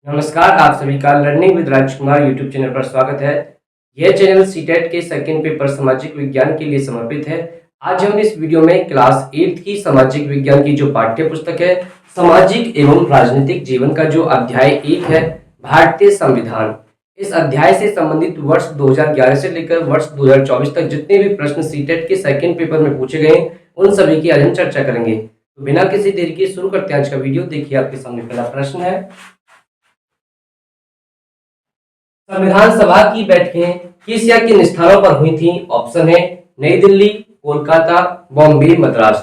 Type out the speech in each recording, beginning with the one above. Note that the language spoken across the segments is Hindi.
नमस्कार, आप सभी का learning with Rajkumar YouTube channel पर स्वागत है। यह चैनल सीटेट के सेकंड पेपर सामाजिक विज्ञान के लिए समर्पित है। आज हम इस वीडियो में क्लास 8 की सामाजिक विज्ञान की जो पाठ्य पुस्तक है सामाजिक एवं राजनीतिक जीवन का जो अध्याय 1 है भारतीय संविधान, इस अध्याय से संबंधित वर्ष 2011 से लेकर वर्ष 2024 तक जितने भी प्रश्न सीटेट के सेकंड पेपर में पूछे गए उन सभी की आज हम चर्चा करेंगे। तो बिना किसी देरी के शुरू करते हैं आज का वीडियो। देखिए आपके सामने पहला प्रश्न है, संविधान सभा की बैठकें किस या किन स्थानों पर हुई थी? ऑप्शन है नई दिल्ली, कोलकाता, बॉम्बे, मद्रास।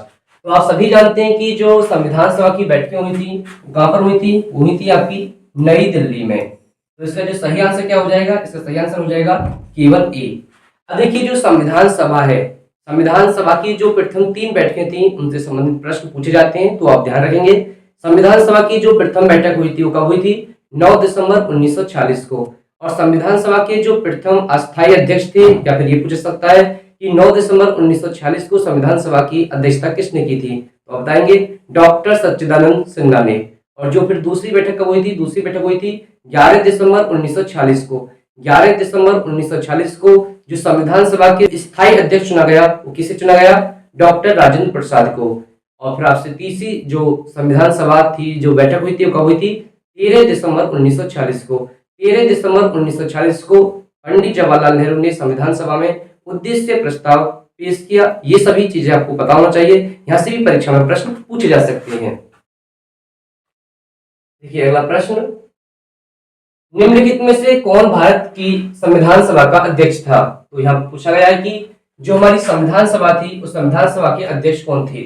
तो आप सभी जानते हैं कि जो संविधान सभा की बैठकें हुई थी कहां पर हुई थी? हुई थी आपकी नई दिल्ली में। तो इसका जो सही आंसर क्या हो जाएगा? इसका सही आंसर हो जाएगा केवल ए। अब देखिए जो संविधान सभा है, संविधान सभा की जो प्रथम 3 बैठकें थी उनसे संबंधित प्रश्न पूछे जाते हैं, तो आप ध्यान रखेंगे। संविधान सभा की जो प्रथम बैठक हुई थी वो कब हुई थी? 9 दिसंबर 1946 को। और संविधान सभा के जो प्रथम अस्थायी अध्यक्ष थे, या फिर ये पूछ सकता है कि 9 दिसंबर 1946 को संविधान सभा की अध्यक्षता किसने की थी? तो आप बताएंगे डॉक्टर सच्चिदानंद सिन्हा ने। और जो फिर दूसरी बैठक कब हुई थी? दूसरी बैठक हुई थी 11 दिसंबर 1946 को। 11 दिसंबर 1946 को जो संविधान सभा के स्थायी अध्यक्ष चुना गया वो किसे चुना गया? डॉक्टर राजेंद्र प्रसाद को। और फिर आपसे तीसरी जो संविधान सभा थी जो बैठक हुई थी वो कब हुई थी? 13 दिसंबर 1946 को। 13 दिसंबर 1946 को पंडित जवाहरलाल नेहरू ने संविधान सभा में उद्देश्य प्रस्ताव पेश किया। ये सभी चीजें आपको पता होना चाहिए, यहां से भी परीक्षा में प्रश्न पूछे जा सकते हैं। देखिए अगला प्रश्न, निम्नलिखित में से कौन भारत की संविधान सभा का अध्यक्ष था? तो यहाँ पूछा गया है कि जो हमारी संविधान सभा थी उस संविधान सभा के अध्यक्ष कौन थे?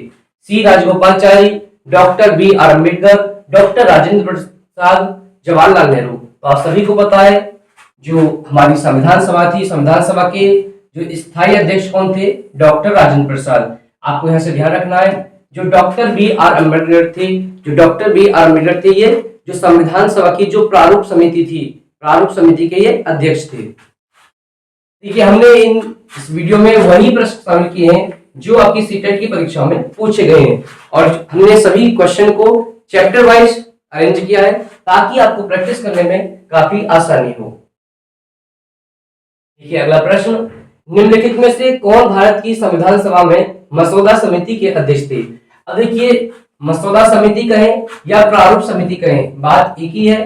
C Rajagopalachari, doctor B R Ambedkar, doctor Rajendra Prasad, Jawaharlal Nehru. तो आप सभी को पता है जो हमारी संविधान सभा थी, संविधान सभा के जो स्थायी अध्यक्ष कौन थे? डॉक्टर राजेंद्र प्रसाद। आपको यहाँ से ध्यान रखना है जो डॉक्टर बी आर अम्बेडकर थे, जो डॉक्टर बी आर अम्बेडकर थे ये जो संविधान सभा की जो प्रारूप समिति थी, प्रारूप समिति के ये अध्यक्ष थे। ठीक है, हमने इस वीडियो में वही प्रश्न शामिल किए हैं जो आपकी सीटेट की परीक्षा में पूछे गए हैं, और हमने सभी क्वेश्चन को चैप्टर वाइज अरेंज किया है ताकि आपको प्रैक्टिस करने में काफी आसानी हो। ठीक है, अगला प्रश्न, निम्नलिखित में से कौन भारत की संविधान सभा में मसौदा समिति के अध्यक्ष थे? अब देखिए मसौदा समिति कहें या प्रारूप समिति कहें, बात एक ही है।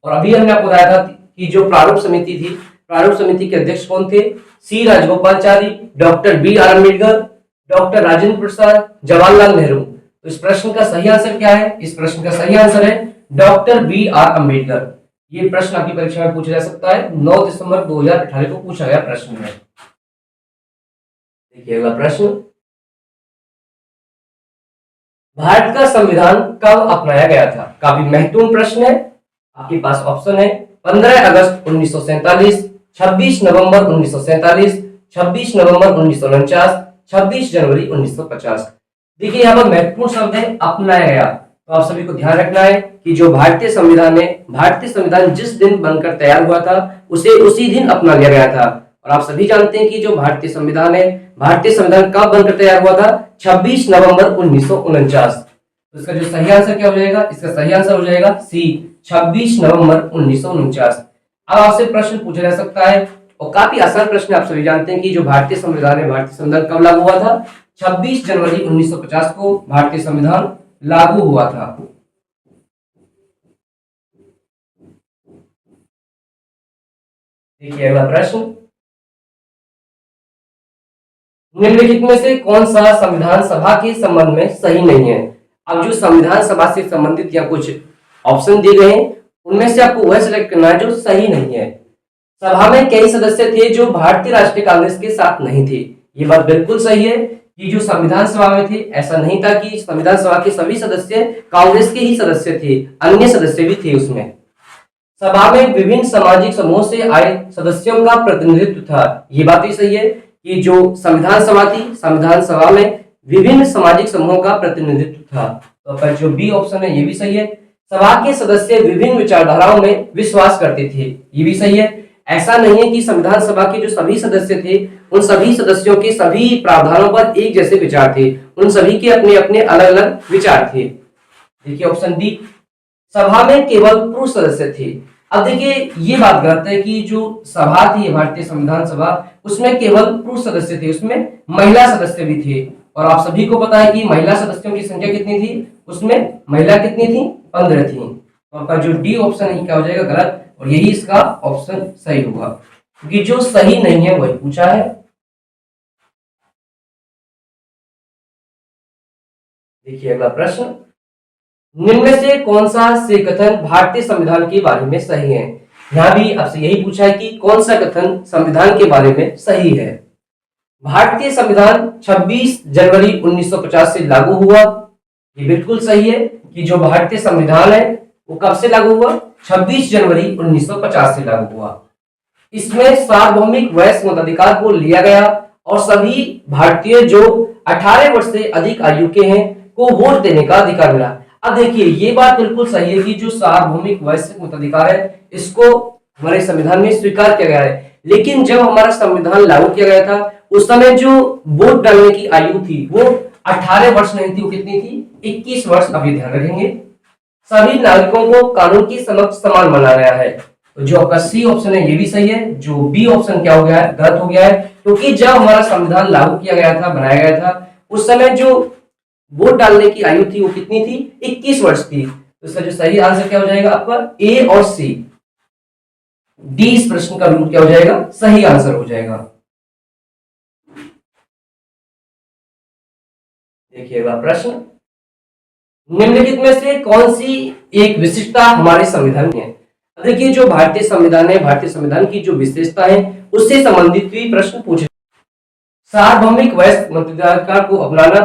और अभी हमने आपको बताया था कि जो प्रारूप समिति थी, प्रारूप समिति के अध्यक्ष कौन थे? C Rajagopalachari, doctor B R Ambedkar, doctor Rajendra Prasad, Jawaharlal Nehru. तो इस प्रश्न का सही आंसर क्या है? इस प्रश्न का सही आंसर है डॉक्टर बी आर अम्बेडकर। ये प्रश्न आपकी परीक्षा में पूछा जा सकता है, 9 दिसंबर 2018 को पूछा गया प्रश्न है। देखिए अगला प्रश्न, भारत का संविधान कब अपनाया गया था? काफी महत्वपूर्ण प्रश्न है। आपके पास ऑप्शन है 15 अगस्त 1947, 26 नवंबर 1947, 26 नवंबर 1949, 26 जनवरी 1950। देखिए यहाँ पर महत्वपूर्ण शब्द है अपनाया गया। तो आप सभी को ध्यान रखना है कि जो भारतीय संविधान है, भारतीय संविधान जिस दिन बनकर तैयार हुआ था उसे उसी दिन अपना लिया गया था। और आप सभी जानते हैं कि जो भारतीय संविधान है, भारतीय संविधान कब बनकर तैयार हुआ था? 26 नवंबर 1949। तो इसका जो सही आंसर क्या हो जाएगा? इसका सही आंसर हो जाएगा सी, 26 नवंबर 1949। अब आपसे प्रश्न पूछा जा सकता है, और काफी आसान प्रश्न, आप सभी जानते हैं कि जो भारतीय संविधान है, भारतीय संविधान कब लागू हुआ था? 26 जनवरी 1950 को भारतीय संविधान लागू हुआ था। देखिए अगला प्रश्न, निम्नलिखित में से कौन सा संविधान सभा के संबंध में सही नहीं है? अब जो संविधान सभा से संबंधित या कुछ ऑप्शन दिए गए हैं उनमें से आपको वह सिलेक्ट करना है जो सही नहीं है। सभा में कई सदस्य थे जो भारतीय राष्ट्रीय कांग्रेस के साथ नहीं थे। ये बात बिल्कुल सही है कि जो संविधान सभा में थे ऐसा नहीं था कि संविधान सभा के सभी सदस्य कांग्रेस के ही सदस्य थे, अन्य सदस्य भी थे उसमें। सभा में विभिन्न सामाजिक समूहों से आए सदस्यों का प्रतिनिधित्व था। ये बात भी सही है कि जो संविधान सभा थी, संविधान सभा में विभिन्न सामाजिक समूहों का प्रतिनिधित्व था। तो फिर जो बी ऑप्शन है ये भी सही है। सभा के सदस्य विभिन्न विचारधाराओं में विश्वास करते थे, ये भी सही है। ऐसा नहीं है कि संविधान सभा के जो सभी सदस्य थे उन सभी सदस्यों के सभी प्रावधानों पर एक जैसे विचार थे, उन सभी के अपने अपने अलग अलग विचार थे। देखिए ऑप्शन डी, सभा में केवल पुरुष सदस्य थे। अब देखिए ये बात गलत है कि जो सभा थी भारतीय संविधान सभा, उसमें केवल पुरुष सदस्य थे, उसमें महिला सदस्य भी थे। और आप सभी को पता है कि महिला सदस्यों की संख्या कितनी थी, उसमें महिला कितनी थी, 15 थी। तो आपका जो डी ऑप्शन है क्या हो जाएगा, गलत, और यही इसका ऑप्शन सही होगा, क्योंकि जो सही नहीं है वही पूछा है। देखिए अगला प्रश्न, निम्न में से कौन सा से कथन भारतीय संविधान के बारे में सही है। यहाँ भी आपसे यही पूछा है कि कौन सा कथन संविधान के बारे में सही है। भारतीय संविधान 26 जनवरी 1950 से लागू हुआ, ये बिल्कुल सही है कि जो भारतीय संविधान है वो कब से लागू हुआ, 26 जनवरी 1950 से लागू हुआ। इसमें सार्वभौमिक वयस्क मताधिकार को लिया गया और सभी भारतीय जो 18 वर्ष से अधिक आयु के हैं को वोट देने का अधिकार मिला। अब देखिए ये बात बिल्कुल सही है कि जो सार्वभौमिक वयस्क मताधिकार है इसको हमारे संविधान में स्वीकार किया गया है, लेकिन जब हमारा संविधान लागू किया गया था उस समय जो वोट डालने की आयु थी वो 18 वर्ष नहीं थी, वो कितनी थी, 21 वर्ष। अभी ध्यान रखेंगे, सभी नागरिकों को कानून की समक्ष समान माना गया है। तो जो आपका सी ऑप्शन है ये भी सही है, जो बी ऑप्शन क्या हो गया है, गलत हो गया है, क्योंकि जब हमारा संविधान लागू किया गया था, बनाया गया था, उस समय जो वोट डालने की आयु थी वो कितनी थी, 21 वर्ष थी। तो इसका जो सही आंसर क्या हो जाएगा आपका, ए और सी, डी इस प्रश्न का बिल्कुल क्या हो जाएगा, सही आंसर हो जाएगा। देखिएगा प्रश्न, निम्नलिखित में से कौन सी एक विशिष्टता हमारे संविधान में है। देखिए जो भारतीय संविधान है, भारतीय संविधान की जो विशेषता है उससे संबंधित भी प्रश्न पूछे। सार्वभौमिक वयस्क मताधिकार को अपनाना,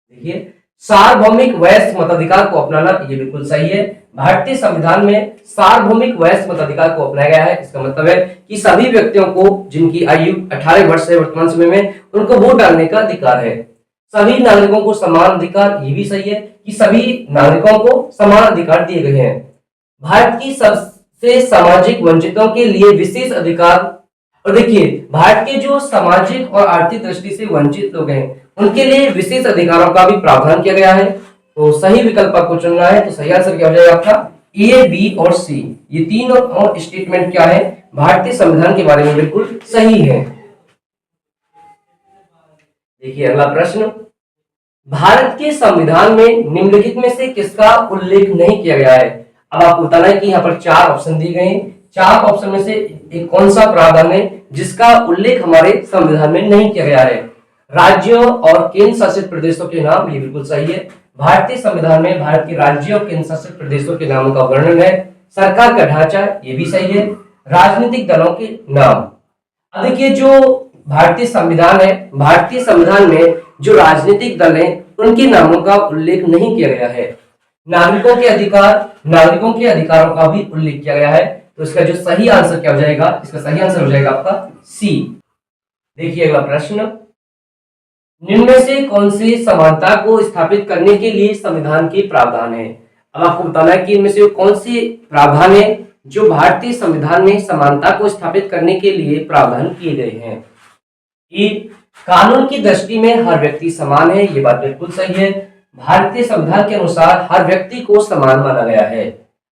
देखिए सार्वभौमिक वयस्क मताधिकार को अपनाना ये बिल्कुल सही है। भारतीय संविधान में सार्वभौमिक वयस्क मताधिकार को अपनाया गया है। इसका मतलब है कि सभी व्यक्तियों को जिनकी आयु 18 वर्ष है वर्तमान समय में, उनको वोट डालने का अधिकार है। सभी नागरिकों को समान अधिकार, ये भी सही है कि सभी नागरिकों को समान अधिकार दिए गए हैं। भारत की सबसे सामाजिक वंचितों के लिए विशेष अधिकार, और देखिए भारत के जो सामाजिक और आर्थिक दृष्टि से वंचित लोग हैं उनके लिए विशेष अधिकारों का भी प्रावधान किया गया है। तो सही विकल्प आपको चुनना है। तो सही आंसर क्या हो जाएगा आपका, ए, बी और सी, ये तीनों और स्टेटमेंट क्या है, भारतीय संविधान के बारे में बिल्कुल सही है। देखिए अगला प्रश्न, भारत के संविधान में निम्नलिखित में से किसका उल्लेख नहीं किया गया है। अब आपको बताना है कि यहाँ पर 4 ऑप्शन दिए गए हैं, 4 ऑप्शन में से एक कौन सा प्रावधान है जिसका उल्लेख हमारे संविधान में नहीं किया गया है। राज्यों और केंद्र शासित प्रदेशों के नाम, ये बिल्कुल सही है। भारतीय संविधान में भारत के राज्यों और केंद्र शासित प्रदेशों के नामों का वर्णन है। सरकार का ढांचा, ये भी सही है। राजनीतिक दलों के नाम, अब देखिए जो भारतीय संविधान है, भारतीय संविधान में जो राजनीतिक दल हैं उनके नामों का उल्लेख नहीं किया गया है। नागरिकों के अधिकार, नागरिकों के अधिकारों का भी उल्लेख किया गया है। तो इसका जो सही आंसर क्या हो जाएगा, इसका सही आंसर हो जाएगा आपका सी। देखिए अगला प्रश्न, निम्न में से कौन सी समानता को स्थापित करने के लिए संविधान के प्रावधान है। अब आपको बताना है कि इनमें से कौन सी प्रावधान है जो भारतीय संविधान में समानता को स्थापित करने के लिए प्रावधान किए गए हैं। ई, कानून की दृष्टि में हर व्यक्ति समान है, ये बात बिल्कुल सही है। भारतीय संविधान के अनुसार हर व्यक्ति को समान माना गया है।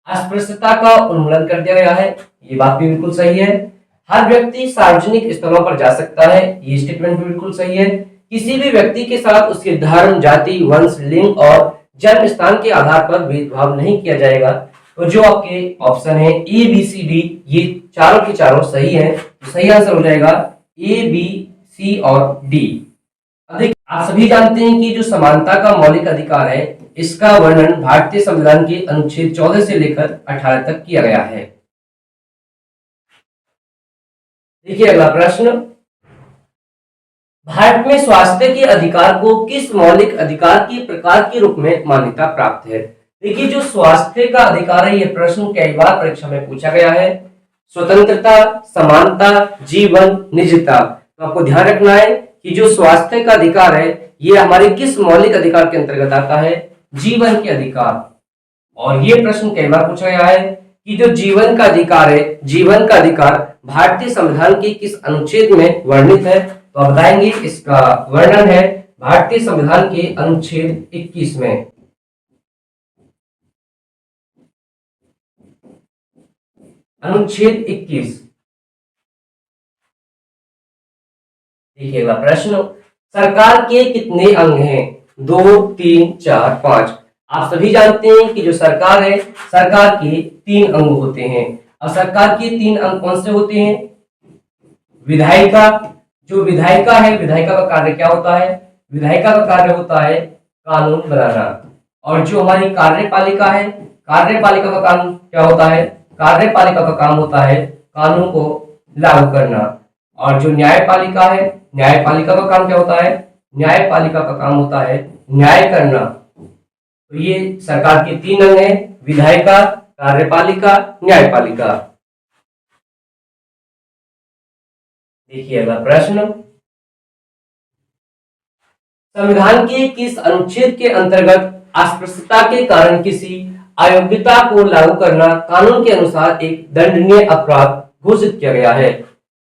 अस्पृश्यता का उन्मूलन कर दिया गया है, ये बात भी बिल्कुल सही है। हर व्यक्ति सार्वजनिक स्थलों पर जा सकता है, ये स्टेटमेंट भी बिल्कुल सही है। किसी भी व्यक्ति के साथ उसके धर्म, जाति, वंश, लिंग और जन्म स्थान के आधार पर भेदभाव नहीं किया जाएगा। तो जो आपके ऑप्शन है ए, बी, सी, डी, ये चारों के चारों सही है। तो सही आंसर हो जाएगा ए, बी, सी और डी। आप सभी जानते हैं कि जो समानता का मौलिक अधिकार है इसका वर्णन भारतीय संविधान के अनुच्छेद 14 से लेकर 18 तक किया गया है। देखिए अगला प्रश्न, भारत में स्वास्थ्य के अधिकार को किस मौलिक अधिकार के प्रकार के रूप में मान्यता प्राप्त है। देखिए जो स्वास्थ्य का अधिकार है, यह प्रश्न कई बार परीक्षा में पूछा गया है। स्वतंत्रता, समानता, जीवन, निजता। तो आपको ध्यान रखना है कि जो स्वास्थ्य का अधिकार है ये हमारे किस मौलिक अधिकार के अंतर्गत आता है, जीवन के अधिकार। और ये प्रश्न कई बार पूछा गया है कि जो जीवन का अधिकार है, जीवन का अधिकार भारतीय संविधान के किस अनुच्छेद में वर्णित है। तो आप बताएंगे इसका वर्णन है भारतीय संविधान के अनुच्छेद 21 में। अनुच्छेद 21। देखिए अगला प्रश्न, सरकार के कितने अंग हैं? 2, 3, 4, 5। आप सभी जानते हैं कि जो सरकार है, सरकार के 3 अंग होते हैं। और सरकार के 3 अंग कौन से होते हैं? विधायिका, जो विधायिका है, विधायिका का कार्य क्या होता है? विधायिका का कार्य होता है कानून बनाना। और जो हमारी कार्यपालिका है, कार्यपालिका का काम क्या होता है? कार्यपालिका का काम होता है कानून को लागू करना। और जो न्यायपालिका है, न्यायपालिका का काम क्या होता है? न्यायपालिका का काम होता है न्याय करना। तो ये सरकार के 3 अंग हैं, विधायिका, कार्यपालिका, न्यायपालिका। देखिए अगला प्रश्न, संविधान के किस अनुच्छेद के अंतर्गत अस्पृश्यता के कारण किसी अयोग्यता को लागू करना कानून के अनुसार एक दंडनीय अपराध घोषित किया गया है?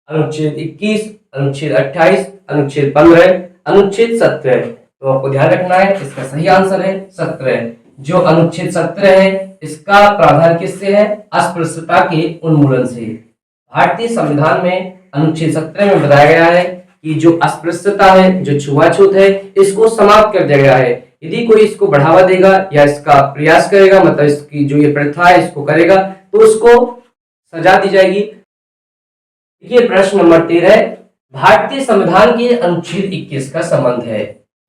अनुच्छेद 21, अनुच्छेद 28, अनुच्छेद 15, अनुच्छेद 17। तो आपको ध्यान रखना है, इसका सही आंसर है 17। जो अनुच्छेद 17 है, इसका प्रावधान किससे है? अस्पृश्यता के उन्मूलन से। भारतीय संविधान में अनुच्छेद 17 में बताया गया है कि जो अस्पृश्यता है, जो छुआछूत है, इसको समाप्त कर दिया गया है। यदि कोई इसको बढ़ावा देगा या इसका प्रयास करेगा, मतलब इसकी जो ये प्रथा है इसको करेगा, तो उसको सजा दी जाएगी। देखिए प्रश्न नंबर 13, भारतीय संविधान के अनुच्छेद 21 का संबंध है।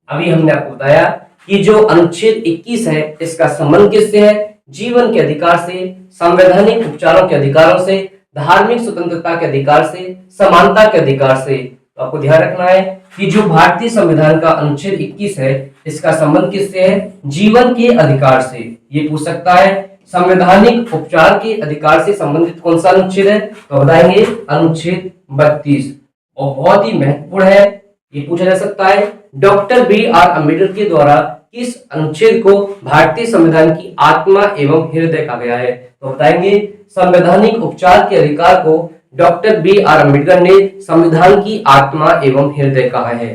अभी हमने आपको बताया कि जो अनुच्छेद 21 है, इसका संबंध किससे है? जीवन के अधिकार से, संवैधानिक उपचारों के अधिकारों से, धार्मिक स्वतंत्रता के अधिकार से, समानता के अधिकार से। तो आपको ध्यान रखना है कि जो भारतीय संविधान का अनुच्छेद 21 है, इसका संबंध किससे है? जीवन के अधिकार से। ये पूछ सकता है संवैधानिक उपचार के अधिकार से संबंधित कौन सा अनुच्छेद है? तो बताएंगे अनुच्छेद 32। और बहुत ही महत्वपूर्ण है, ये पूछा जा सकता है डॉक्टर बी.आर. अम्बेडकर के द्वारा किस अनुच्छेद को भारतीय संविधान की आत्मा एवं हृदय कहा गया है? तो बताएंगे संवैधानिक उपचार के अधिकार को डॉक्टर बी.आर. अम्बेडकर ने संविधान की आत्मा एवं हृदय कहा है।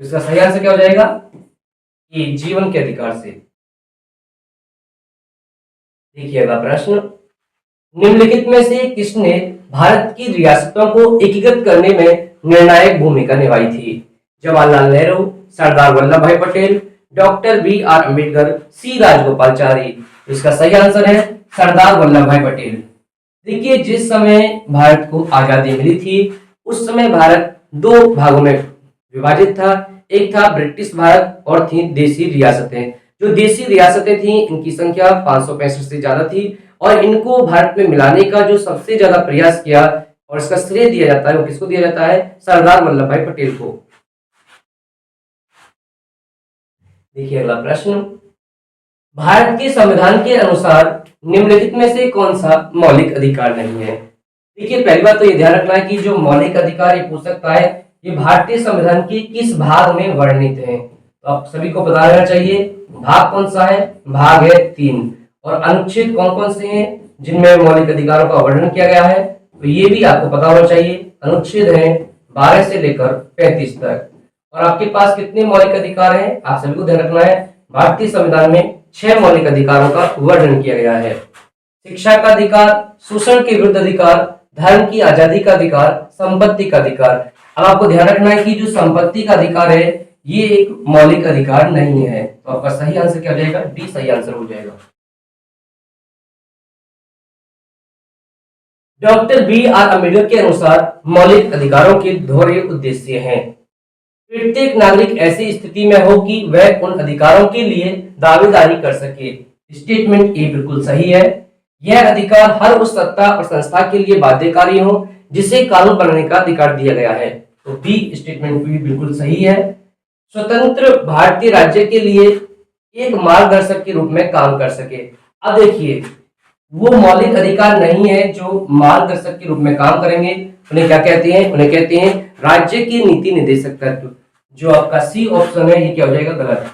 इसका सही आंसर क्या हो जाएगा? कि जीवन के अधिकार से। देखिए अगला प्रश्न, निम्नलिखित में से किसने भारत की रियासतों को एकीकृत करने में निर्णायक भूमिका निभाई थी? जवाहरलाल नेहरू, सरदार वल्लभ भाई पटेल, डॉक्टर बी.आर. अम्बेडकर, सी राजगोपालचारी। इसका सही आंसर है सरदार वल्लभ भाई पटेल। देखिए जिस समय भारत को आजादी मिली थी, उस समय भारत 2 भागों में विभाजित था। एक था ब्रिटिश भारत और थी देसी रियासतें। जो देसी रियासतें थी, इनकी संख्या 565 से ज्यादा थी और इनको भारत में मिलाने का जो सबसे ज्यादा प्रयास किया और इसका श्रेय दिया जाता है, वो किसको दिया जाता है? सरदार वल्लभ भाई पटेल को। देखिए अगला प्रश्न, भारत के संविधान के अनुसार निम्नलिखित में से कौन सा मौलिक अधिकार नहीं है? देखिए पहली बात तो ये ध्यान रखना है कि जो मौलिक अधिकार ये पूछ सकता है, ये भारतीय संविधान के किस भाग में वर्णित है? तो आप सभी को बता देना चाहिए भाग कौन सा है? भाग है 3। और अनुच्छेद कौन कौन से हैं जिनमें मौलिक अधिकारों का वर्णन किया गया है? तो ये भी आपको पता होना चाहिए। अनुच्छेद है 12 से लेकर 35 तक। और आपके पास कितने मौलिक अधिकार हैं? आप सभी को ध्यान रखना है, भारतीय संविधान में 6 मौलिक अधिकारों का वर्णन किया गया है। शिक्षा का अधिकार, शोषण के विरुद्ध अधिकार, धर्म की आजादी का अधिकार, संपत्ति का अधिकार। अब आपको ध्यान रखना है कि जो संपत्ति का अधिकार है, ये एक मौलिक अधिकार नहीं है। तो आपका सही आंसर क्या हो जाएगा? डी सही आंसर हो जाएगा। Doctor B R. अम्बेडकर के अनुसार मौलिक अधिकारों के दोहरे उद्देश्य हैं। प्रत्येक नागरिक ऐसी स्थिति में हो कि वह उन अधिकारों के लिए दावेदारी कर सके। स्टेटमेंट ए बिल्कुल सही है। यह अधिकार हर उस सत्ता और संस्था के लिए बाध्यकारी हो जिसे कानून बनाने का अधिकार दिया गया है। तो बी स्टेटमेंट बी बिल्कुल सही है। स्वतंत्र भारतीय राज्य के लिए एक मार्गदर्शक के रूप में काम कर सके। अब देखिए, वो मौलिक अधिकार नहीं है जो मार्गदर्शक के रूप में काम करेंगे। उन्हें क्या कहते हैं? उन्हें कहते हैं राज्य की नीति निर्देशक तत्व। जो आपका सी ऑप्शन है, ये क्या हो जाएगा? गलत।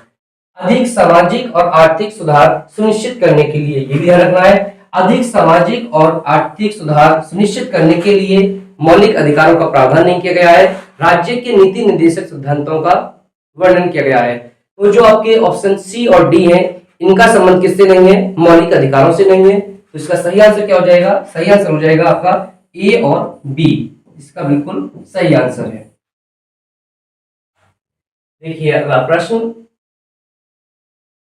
अधिक सामाजिक और आर्थिक सुधार सुनिश्चित करने के लिए, ये भी ध्यान रखना है, अधिक सामाजिक और आर्थिक सुधार सुनिश्चित करने के लिए मौलिक अधिकारों का प्रावधान नहीं किया गया है। राज्य के नीति निर्देशक सिद्धांतों का वर्णन किया गया है। तो जो आपके ऑप्शन सी और डी है, इनका संबंध किससे नहीं है? मौलिक अधिकारों से नहीं है। तो इसका सही आंसर क्या हो जाएगा? सही आंसर हो जाएगा आपका ए और बी, इसका बिल्कुल सही आंसर है। देखिए अगला प्रश्न,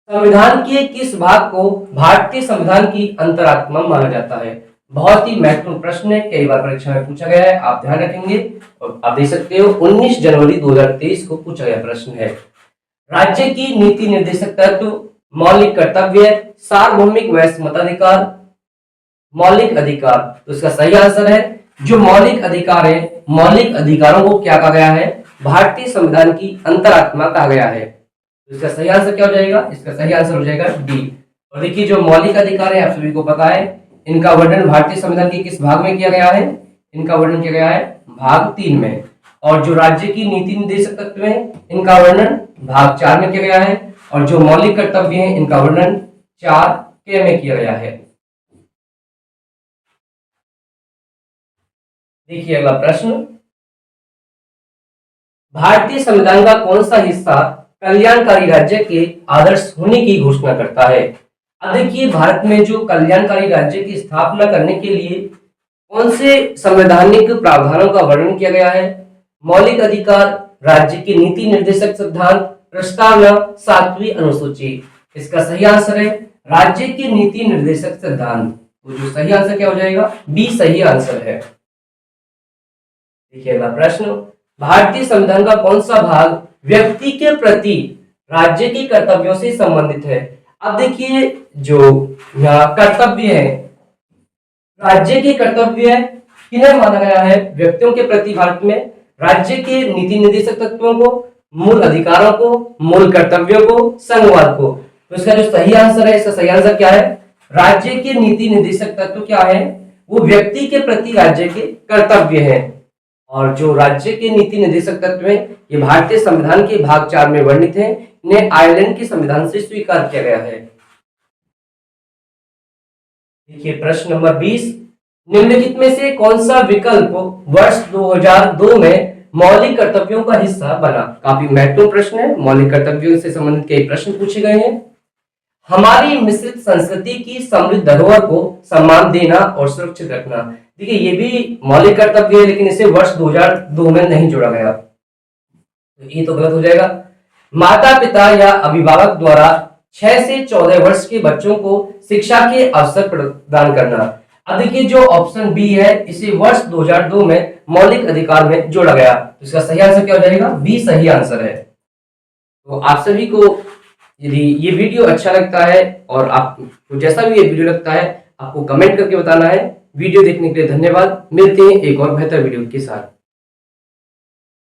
संविधान के किस भाग को भारतीय संविधान की अंतरात्मा माना जाता है? बहुत ही महत्वपूर्ण प्रश्न है, कई बार परीक्षा में पूछा गया है, आप ध्यान रखेंगे। और आप देख सकते हो 19 जनवरी 2023 को पूछा गया प्रश्न है। राज्य की नीति निर्देशक तत्व, मौलिक कर्तव्य, सार्वभौमिक व मताधिकार, मौलिक अधिकार। तो इसका सही आंसर है जो मौलिक अधिकार है, मौलिक अधिकारों को क्या कहा गया है? भारतीय संविधान की अंतरात्मा कहा गया है। तो इसका सही आंसर क्या हो जाएगा? इसका सही आंसर हो जाएगा डी। और देखिए जो मौलिक अधिकार है आप सभी को पता है, इनका वर्णन भारतीय संविधान के किस भाग में किया गया है? इनका वर्णन किया गया है भाग 3 में। और जो राज्य की नीति निर्देशक तत्व है, इनका वर्णन भाग 4 में किया गया है। और जो मौलिक कर्तव्य है, इनका वर्णन 4 में किया गया है। देखिए अगला प्रश्न, भारतीय संविधान का कौन सा हिस्सा कल्याणकारी राज्य के आदर्श होने की घोषणा करता है? अब देखिए भारत में जो कल्याणकारी राज्य की स्थापना करने के लिए कौन से संवैधानिक प्रावधानों का वर्णन किया गया है? मौलिक अधिकार, राज्य की नीति निर्देशक सिद्धांत, प्रस्तावना, 7वीं अनुसूची। इसका सही आंसर है राज्य की नीति निर्देशक सिद्धांत। तो जो सही आंसर क्या हो जाएगा? बी सही आंसर है। देखिए अगला प्रश्न, भारतीय संविधान का कौन सा भाग व्यक्ति के प्रति राज्य के कर्तव्यों से संबंधित है? अब देखिए जो यहाँ कर्तव्य है, राज्य के कर्तव्य है, किन्हें माना गया है? व्यक्तियों के प्रति भारत में राज्य के नीति निर्देशक तत्वों को, मूल अधिकारों को, मूल कर्तव्यों को, संघवाद को। तो इसका जो सही आंसर है, इसका सही आंसर क्या है? राज्य के नीति निर्देशक तत्व क्या है? वो व्यक्ति के प्रति राज्य के कर्तव्य है। और जो राज्य के नीति निर्देशक तत्व है, ये भारतीय संविधान के भाग 4 में वर्णित है। इन्हें आयरलैंड के संविधान से स्वीकार किया गया है। देखिए प्रश्न नंबर 20, निम्नलिखित में से कौन सा विकल्प वर्ष 2002 में मौलिक कर्तव्यों का हिस्सा बना? काफी महत्वपूर्ण प्रश्न है, मौलिक कर्तव्यों से संबंधित कई प्रश्न पूछे गए हैं। हमारी मिश्रित संस्कृति की समृद्ध धरोहर को सम्मान देना और सुरक्षित रखना। देखिए ये भी मौलिक कर्तव्य है, लेकिन इसे वर्ष 2002 में नहीं जोड़ा गया, तो ये तो गलत हो जाएगा। माता पिता या अभिभावक द्वारा 6 से 14 वर्ष के बच्चों को शिक्षा के अवसर प्रदान करना। अब देखिए जो ऑप्शन बी है, इसे वर्ष 2002 में मौलिक अधिकार में जोड़ा गया, तो इसका सही आंसर क्या हो जाएगा? बी सही आंसर है। तो आप सभी को यदि ये वीडियो अच्छा लगता है और आपको जैसा भी ये वीडियो लगता है, आपको कमेंट करके बताना है। वीडियो देखने के लिए धन्यवाद। मिलते हैं एक और बेहतर वीडियो के साथ।